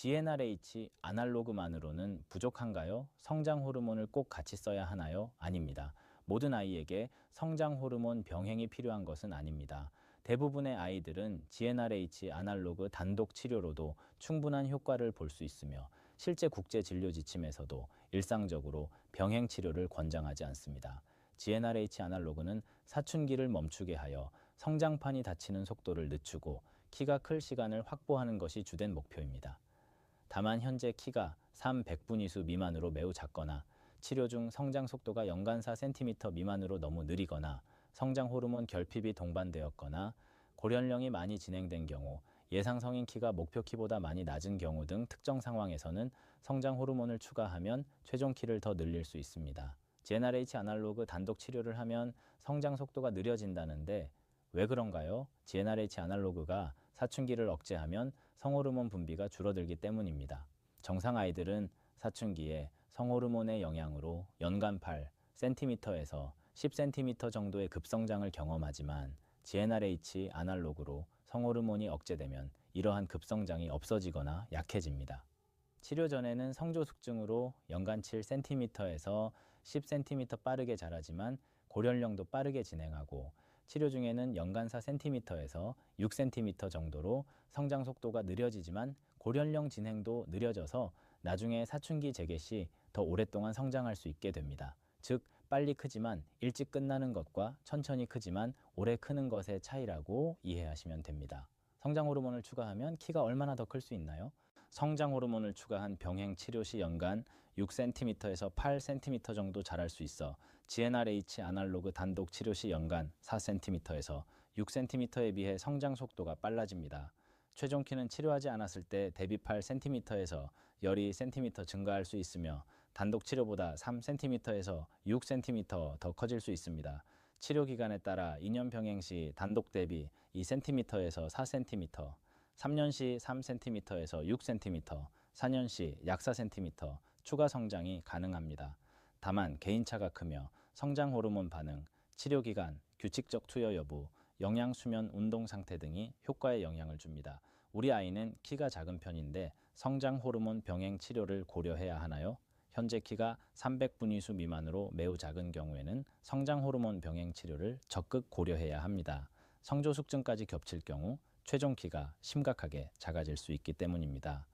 GnRH 아날로그만으로는 부족한가요? 성장 호르몬을 꼭 같이 써야 하나요? 아닙니다. 모든 아이에게 성장 호르몬 병행이 필요한 것은 아닙니다. 대부분의 아이들은 GnRH 아날로그 단독 치료로도 충분한 효과를 볼 수 있으며 실제 국제 진료 지침에서도 일상적으로 병행 치료를 권장하지 않습니다. GnRH 아날로그는 사춘기를 멈추게 하여 성장판이 닫히는 속도를 늦추고 키가 클 시간을 확보하는 것이 주된 목표입니다. 다만 현재 키가 300분위수 미만으로 매우 작거나 치료 중 성장 속도가 연간 4cm 미만으로 너무 느리거나 성장 호르몬 결핍이 동반되었거나 고령령이 많이 진행된 경우, 예상 성인 키가 목표 키보다 많이 낮은 경우 등 특정 상황에서는 성장 호르몬을 추가하면 최종 키를 더 늘릴 수 있습니다. GnRH 아날로그 단독 치료를 하면 성장 속도가 느려진다는데 왜 그런가요? GnRH 아날로그가 사춘기를 억제하면 성호르몬 분비가 줄어들기 때문입니다. 정상 아이들은 사춘기에 성호르몬의 영향으로 연간 8cm에서 10cm 정도의 급성장을 경험하지만 GnRH 아날로그로 성호르몬이 억제되면 이러한 급성장이 없어지거나 약해집니다. 치료 전에는 성조숙증으로 연간 7cm에서 10cm 빠르게 자라지만 고령령도 빠르게 진행하고 치료 중에는 연간 4cm에서 6cm 정도로 성장 속도가 느려지지만 고령령 진행도 느려져서 나중에 사춘기 재개 시 더 오랫동안 성장할 수 있게 됩니다. 즉, 빨리 크지만 일찍 끝나는 것과 천천히 크지만 오래 크는 것의 차이라고 이해하시면 됩니다. 성장 호르몬을 추가하면 키가 얼마나 더 클 수 있나요? 성장 호르몬을 추가한 병행 치료 시 연간 6cm에서 8cm 정도 자랄 수 있어 GnRH 아날로그 단독 치료 시 연간 4cm에서 6cm에 비해 성장 속도가 빨라집니다. 최종 키는 치료하지 않았을 때 대비 8cm에서 12cm 증가할 수 있으며 단독 치료보다 3cm에서 6cm 더 커질 수 있습니다. 치료 기간에 따라 2년 병행 시 단독 대비 2cm에서 4cm, 3년 시 3cm에서 6cm, 4년 시 약 4cm 추가 성장이 가능합니다. 다만 개인차가 크며 성장 호르몬 반응, 치료 기간, 규칙적 투여 여부, 영양, 수면, 운동 상태 등이 효과에 영향을 줍니다. 우리 아이는 키가 작은 편인데 성장 호르몬 병행 치료를 고려해야 하나요? 현재 키가 300분위수 미만으로 매우 작은 경우에는 성장 호르몬 병행 치료를 적극 고려해야 합니다. 성조숙증까지 겹칠 경우 최종 키가 심각하게 작아질 수 있기 때문입니다.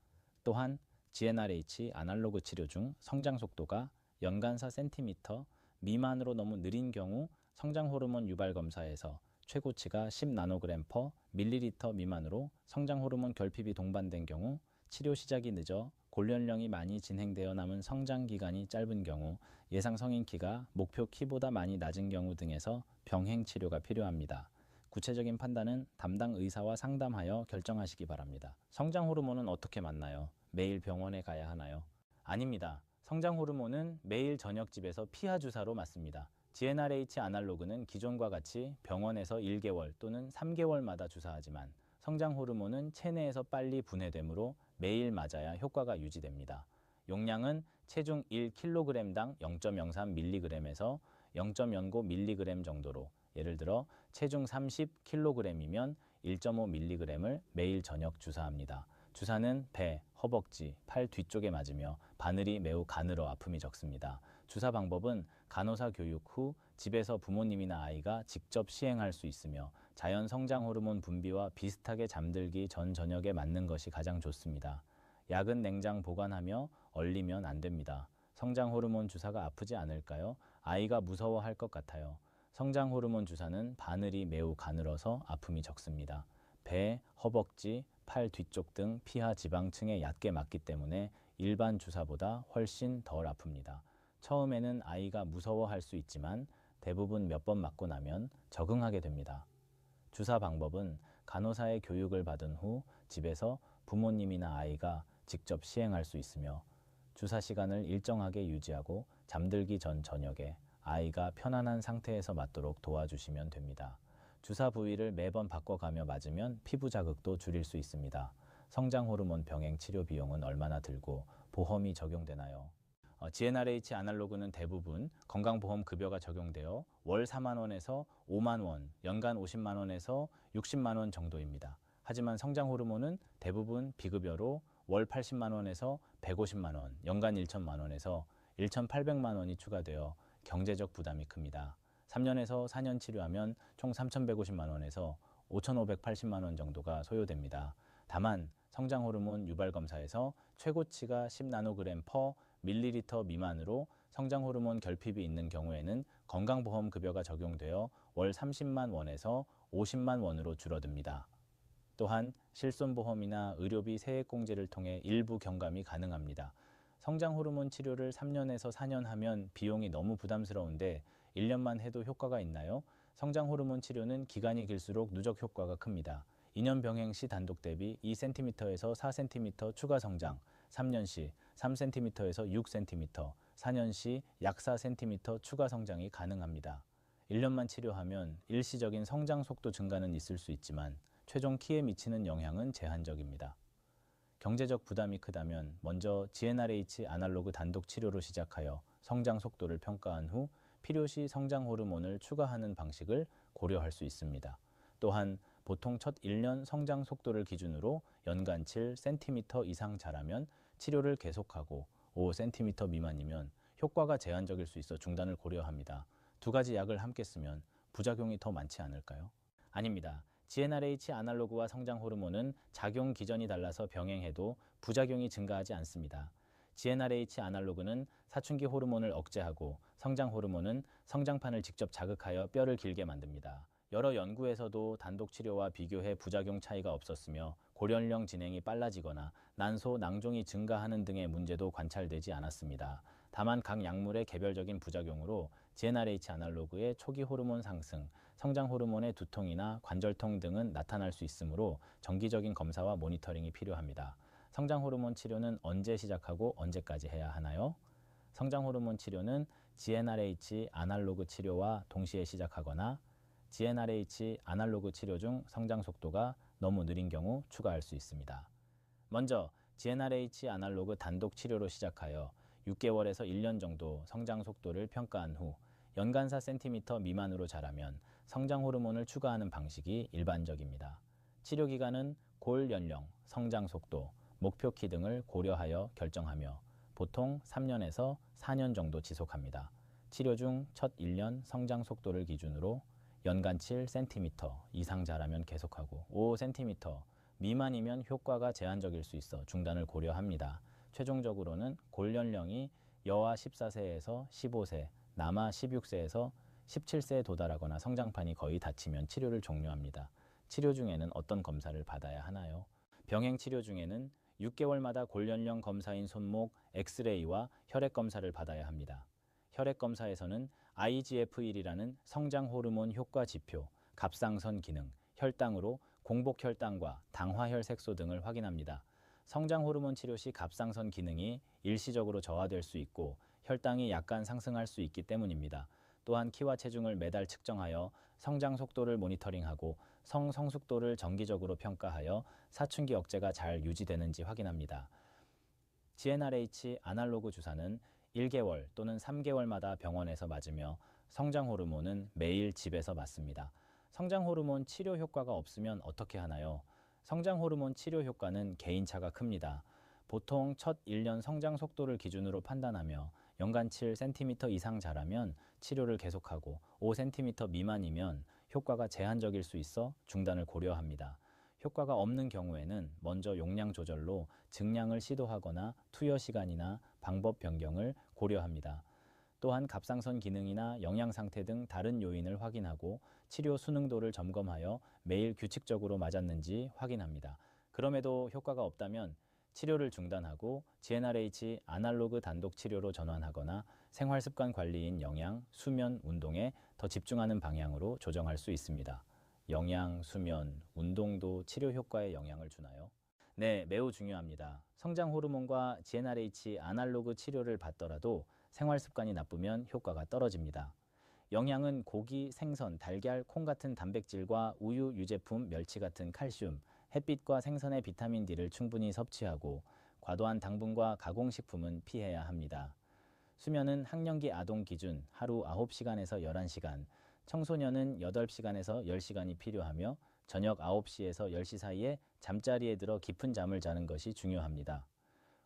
또한 GnRH 아날로그 치료 중 성장 속도가 연간 4cm 미만으로 너무 느린 경우 성장 호르몬 유발 검사에서 최고치가 10나노그램/ml 미만으로 성장 호르몬 결핍이 동반된 경우, 치료 시작이 늦어 고령령이 많이 진행되어 남은 성장 기간이 짧은 경우, 예상 성인 키가 목표 키보다 많이 낮은 경우 등에서 병행 치료가 필요합니다. 구체적인 판단은 담당 의사와 상담하여 결정하시기 바랍니다. 성장 호르몬은 어떻게 맞나요? 매일 병원에 가야 하나요? 아닙니다. 성장 호르몬은 매일 저녁 집에서 피하 주사로 맞습니다. GnRH 아날로그는 기존과 같이 병원에서 1개월 또는 3개월마다 주사하지만 성장 호르몬은 체내에서 빨리 분해되므로 매일 맞아야 효과가 유지됩니다. 용량은 체중 1kg당 0.03mg에서 0.09mg 정도로, 예를 들어 체중 30kg이면 1.5mg을 매일 저녁 주사합니다. 주사는 배, 허벅지, 팔 뒤쪽에 맞으며 바늘이 매우 가늘어 아픔이 적습니다. 주사 방법은 간호사 교육 후 집에서 부모님이나 아이가 직접 시행할 수 있으며 자연 성장 호르몬 분비와 비슷하게 잠들기 전 저녁에 맞는 것이 가장 좋습니다. 약은 냉장 보관하며 얼리면 안 됩니다. 성장 호르몬 주사가 아프지 않을까요? 아이가 무서워할 것 같아요. 성장 호르몬 주사는 바늘이 매우 가늘어서 아픔이 적습니다. 배, 허벅지, 팔 뒤쪽 등 피하 지방층에 얕게 맞기 때문에 일반 주사보다 훨씬 덜 아픕니다. 처음에는 아이가 무서워할 수 있지만 대부분 몇 번 맞고 나면 적응하게 됩니다. 주사 방법은 간호사의 교육을 받은 후 집에서 부모님이나 아이가 직접 시행할 수 있으며 주사 시간을 일정하게 유지하고 잠들기 전 저녁에 아이가 편안한 상태에서 맞도록 도와주시면 됩니다. 주사 부위를 매번 바꿔가며 맞으면 피부 자극도 줄일 수 있습니다. 성장 호르몬 병행 치료 비용은 얼마나 들고 보험이 적용되나요? GnRH 아날로그는 대부분 건강보험 급여가 적용되어 월 4만 원에서 5만 원, 연간 50만 원에서 60만 원 정도입니다. 하지만 성장 호르몬은 대부분 비급여로 월 80만 원에서 150만 원, 연간 1천만 원에서 1,800만 원이 추가되어 경제적 부담이 큽니다. 3년에서 4년 치료하면 총 3,150만 원에서 5,580만 원 정도가 소요됩니다. 다만 성장 호르몬 유발 검사에서 최고치가 10나노그램 퍼 밀리리터 미만으로 성장 호르몬 결핍이 있는 경우에는 건강보험 급여가 적용되어 월 30만 원에서 50만 원으로 줄어듭니다. 또한 실손보험이나 의료비 세액공제를 통해 일부 경감이 가능합니다. 성장 호르몬 치료를 3년에서 4년 하면 비용이 너무 부담스러운데 1년만 해도 효과가 있나요? 성장 호르몬 치료는 기간이 길수록 누적 효과가 큽니다. 2년 병행 시 단독 대비 2cm에서 4cm 추가 성장, 3년 시 3cm에서 6cm, 4년 시 약 4cm 추가 성장이 가능합니다. 1년만 치료하면 일시적인 성장 속도 증가는 있을 수 있지만 최종 키에 미치는 영향은 제한적입니다. 경제적 부담이 크다면 먼저 GnRH 아날로그 단독 치료로 시작하여 성장 속도를 평가한 후 필요시 성장 호르몬을 추가하는 방식을 고려할 수 있습니다. 또한 보통 첫 1년 성장 속도를 기준으로 연간 7cm 이상 자라면 치료를 계속하고 5cm 미만이면 효과가 제한적일 수 있어 중단을 고려합니다. 두 가지 약을 함께 쓰면 부작용이 더 많지 않을까요? 아닙니다. GnRH 아날로그와 성장 호르몬은 작용 기전이 달라서 병행해도 부작용이 증가하지 않습니다. GnRH 아날로그는 사춘기 호르몬을 억제하고 성장 호르몬은 성장판을 직접 자극하여 뼈를 길게 만듭니다. 여러 연구에서도 단독 치료와 비교해 부작용 차이가 없었으며 고령령 진행이 빨라지거나 난소, 낭종이 증가하는 등의 문제도 관찰되지 않았습니다. 다만 각 약물의 개별적인 부작용으로 GnRH 아날로그의 초기 호르몬 상승, 성장 호르몬의 두통이나 관절통 등은 나타날 수 있으므로 정기적인 검사와 모니터링이 필요합니다. 성장 호르몬 치료는 언제 시작하고 언제까지 해야 하나요? 성장 호르몬 치료는 GnRH 아날로그 치료와 동시에 시작하거나 GnRH 아날로그 치료 중 성장 속도가 너무 느린 경우 추가할 수 있습니다. 먼저 GnRH 아날로그 단독 치료로 시작하여 6개월에서 1년 정도 성장 속도를 평가한 후 연간 4cm 미만으로 자라면 성장 호르몬을 추가하는 방식이 일반적입니다. 치료 기간은 골 연령, 성장 속도, 목표 키 등을 고려하여 결정하며 보통 3년에서 4년 정도 지속합니다. 치료 중 첫 1년 성장 속도를 기준으로 연간 7cm 이상 자라면 계속하고 5cm 미만이면 효과가 제한적일 수 있어 중단을 고려합니다. 최종적으로는 골 연령이 여아 14세에서 15세, 남아 16세에서 17세에 도달하거나 성장판이 거의 닫히면 치료를 종료합니다. 치료 중에는 어떤 검사를 받아야 하나요? 병행 치료 중에는 6개월마다 골 연령 검사인 손목 엑스레이와 혈액 검사를 받아야 합니다. 혈액 검사에서는 IGF-1이라는 성장 호르몬 효과 지표, 갑상선 기능, 혈당으로 공복 혈당과 당화혈 색소 등을 확인합니다. 성장 호르몬 치료 시 갑상선 기능이 일시적으로 저하될 수 있고 혈당이 약간 상승할 수 있기 때문입니다. 또한 키와 체중을 매달 측정하여 성장 속도를 모니터링하고 성숙도를 정기적으로 평가하여 사춘기 억제가 잘 유지되는지 확인합니다. GnRH 아날로그 주사는 1개월 또는 3개월마다 병원에서 맞으며 성장 호르몬은 매일 집에서 맞습니다. 성장 호르몬 치료 효과가 없으면 어떻게 하나요? 성장 호르몬 치료 효과는 개인차가 큽니다. 보통 첫 1년 성장 속도를 기준으로 판단하며 연간 7cm 이상 자라면 치료를 계속하고 5cm 미만이면 효과가 제한적일 수 있어 중단을 고려합니다. 효과가 없는 경우에는 먼저 용량 조절로 증량을 시도하거나 투여 시간이나 방법 변경을 고려합니다. 또한 갑상선 기능이나 영양 상태 등 다른 요인을 확인하고 치료 순응도를 점검하여 매일 규칙적으로 맞았는지 확인합니다. 그럼에도 효과가 없다면 치료를 중단하고 GnRH 아날로그 단독 치료로 전환하거나 생활습관 관리인 영양, 수면, 운동에 더 집중하는 방향으로 조정할 수 있습니다. 영양, 수면, 운동도 치료 효과에 영향을 주나요? 네, 매우 중요합니다. 성장 호르몬과 GnRH 아날로그 치료를 받더라도 생활 습관이 나쁘면 효과가 떨어집니다. 영양은 고기, 생선, 달걀, 콩 같은 단백질과 우유, 유제품, 멸치 같은 칼슘, 햇빛과 생선의 비타민 D를 충분히 섭취하고 과도한 당분과 가공식품은 피해야 합니다. 수면은 학령기 아동 기준 하루 9시간에서 11시간, 청소년은 8시간에서 10시간이 필요하며 저녁 9시에서 10시 사이에 잠자리에 들어 깊은 잠을 자는 것이 중요합니다.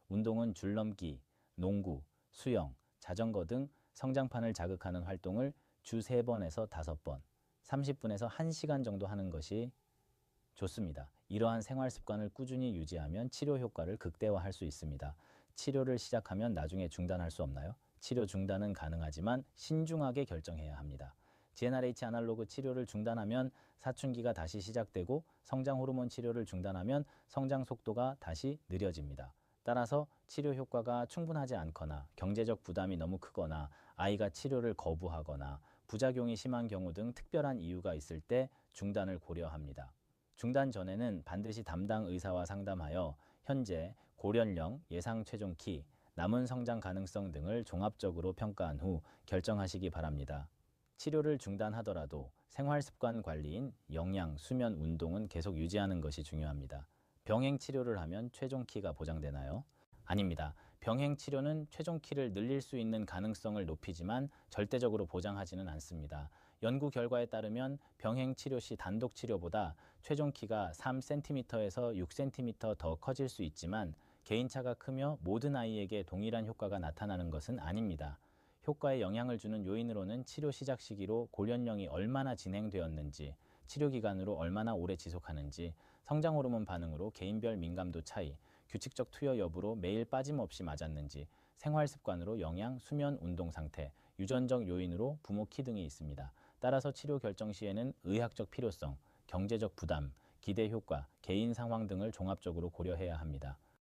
운동은 줄넘기, 농구, 수영, 자전거 등 성장판을 자극하는 활동을 주 3번에서 5번, 30분에서 1시간 정도 하는 것이 좋습니다. 이러한 생활 습관을 꾸준히 유지하면 치료 효과를 극대화할 수 있습니다. 치료를 시작하면 나중에 중단할 수 없나요? 치료 중단은 가능하지만 신중하게 결정해야 합니다. GnRH 아날로그 치료를 중단하면 사춘기가 다시 시작되고 성장 호르몬 치료를 중단하면 성장 속도가 다시 느려집니다. 따라서 치료 효과가 충분하지 않거나 경제적 부담이 너무 크거나 아이가 치료를 거부하거나 부작용이 심한 경우 등 특별한 이유가 있을 때 중단을 고려합니다. 중단 전에는 반드시 담당 의사와 상담하여 현재 고령령, 예상 체중 키, 남은 성장 가능성 등을 종합적으로 평가한 후 결정하시기 바랍니다. 치료를 중단하더라도 생활 습관 관리인 영양, 수면, 운동은 계속 유지하는 것이 중요합니다. 병행 치료를 하면 최종 키가 보장되나요? 아닙니다. 병행 치료는 최종 키를 늘릴 수 있는 가능성을 높이지만 절대적으로 보장하지는 않습니다. 연구 결과에 따르면 병행 치료 시 단독 치료보다 최종 키가 3cm에서 6cm 더 커질 수 있지만 개인차가 크며 모든 아이에게 동일한 효과가 나타나는 것은 아닙니다. 효과에 영향을 주는 요인으로는 치료 시작 시기로 고련령이 얼마나 진행되었는지, 치료 기간으로 얼마나 오래 지속하는지, 성장 호르몬 반응으로 개인별 민감도 차이, 규칙적 투여 여부로 매일 빠짐없이 맞았는지, 생활 습관으로 영양, 수면, 운동 상태, 유전적 요인으로 부모 키 등이 있습니다. 따라서 치료 결정 시에는 의학적 필요성, 경제적 부담, 기대 효과, 개인 상황 등을 종합적으로 고려해야 합니다.